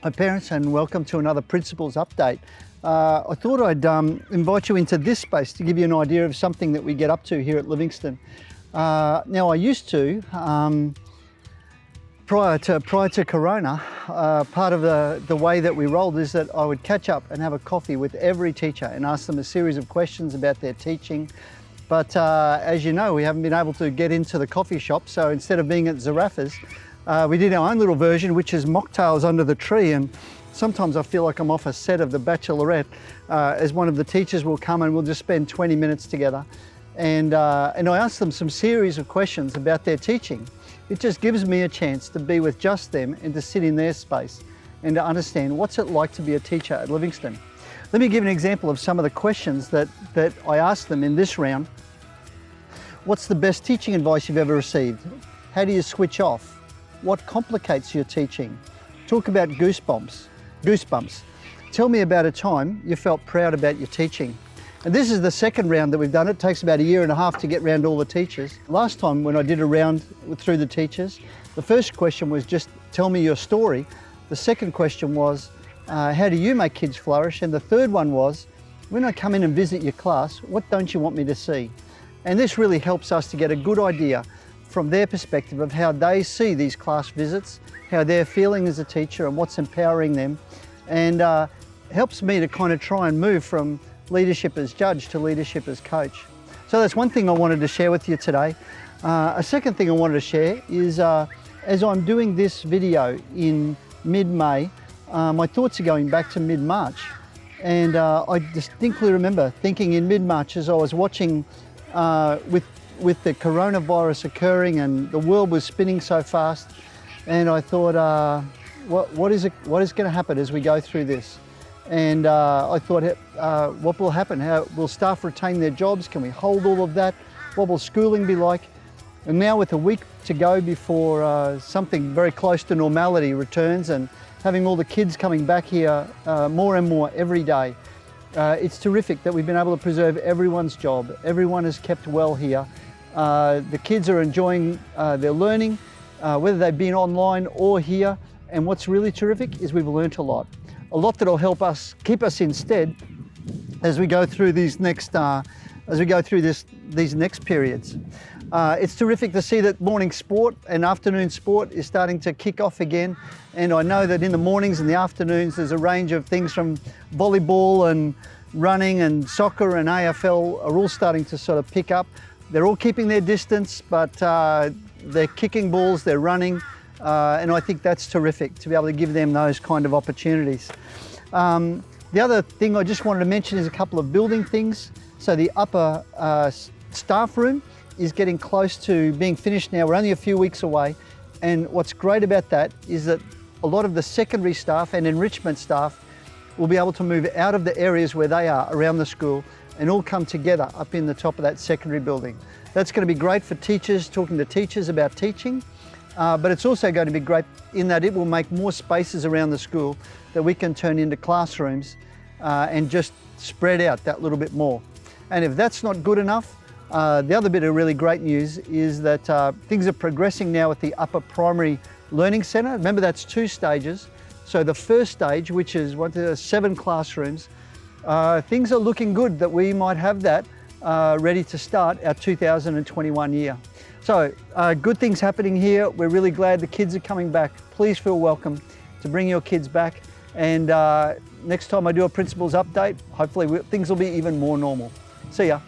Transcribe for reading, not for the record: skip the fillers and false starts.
Hi parents, and welcome to another Principals Update. I thought I'd invite you into this space to give you an idea of something that we get up to here at Livingston. Now I used to, prior to Corona, part of the way that we rolled is that I would catch up and have a coffee with every teacher and ask them a series of questions about their teaching. But as you know, we haven't been able to get into the coffee shop, so instead of being at Zaraffa's, we did our own little version, which is mocktails under the tree, and sometimes I feel like I'm off a set of The Bachelorette, as one of the teachers will come and we'll just spend 20 minutes together. And I ask them some series of questions about their teaching. It just gives me a chance to be with just them and to sit in their space and to understand what's it like to be a teacher at Livingston. Let me give an example of some of the questions that I asked them in this round. What's the best teaching advice you've ever received? How do you switch off? What complicates your teaching? Talk about goosebumps. Tell me about a time you felt proud about your teaching. And this is the second round that we've done. It takes about a year and a half to get round all the teachers. Last time when I did a round through the teachers, the first question was just tell me your story. The second question was, how do you make kids flourish? And the third one was, when I come in and visit your class, what don't you want me to see? And this really helps us to get a good idea from their perspective of how they see these class visits, how they're feeling as a teacher and what's empowering them, and helps me to kind of try and move from leadership as judge to leadership as coach. So that's one thing I wanted to share with you today. A second thing I wanted to share is as I'm doing this video in mid-May, my thoughts are going back to mid-March, and I distinctly remember thinking in mid-March as I was watching with the coronavirus occurring and the world was spinning so fast, and I thought, what is going to happen as we go through this? And I thought, what will happen? How will staff retain their jobs? Can we hold all of that? What will schooling be like? And now with a week to go before something very close to normality returns, and having all the kids coming back here more and more every day, it's terrific that we've been able to preserve everyone's job. Everyone is kept well here. The kids are enjoying their learning, whether they've been online or here. And what's really terrific is we've learnt a lot that will help us keep us in stead as we go through these next these next periods. It's terrific to see that morning sport and afternoon sport is starting to kick off again. And I know that in the mornings and the afternoons there's a range of things from volleyball and running and soccer and AFL are all starting to sort of pick up. They're all keeping their distance, but they're kicking balls, they're running, and I think that's terrific to be able to give them those kind of opportunities. The other thing I just wanted to mention is a couple of building things. So the upper staff room is getting close to being finished now. We're only a few weeks away, and what's great about that is that a lot of the secondary staff and enrichment staff will be able to move out of the areas where they are around the school and all come together up in the top of that secondary building. That's going to be great for teachers, talking to teachers about teaching, but it's also going to be great in that it will make more spaces around the school that we can turn into classrooms and just spread out that little bit more. And if that's not good enough, the other bit of really great news is that things are progressing now at the upper primary learning centre. Remember, that's 2 stages. So the first stage, which is 7 classrooms, things are looking good that we might have that ready to start our 2021 year. So good things happening here. We're really glad the kids are coming back. Please feel welcome to bring your kids back. And next time I do a Principals Update, hopefully things will be even more normal. See ya.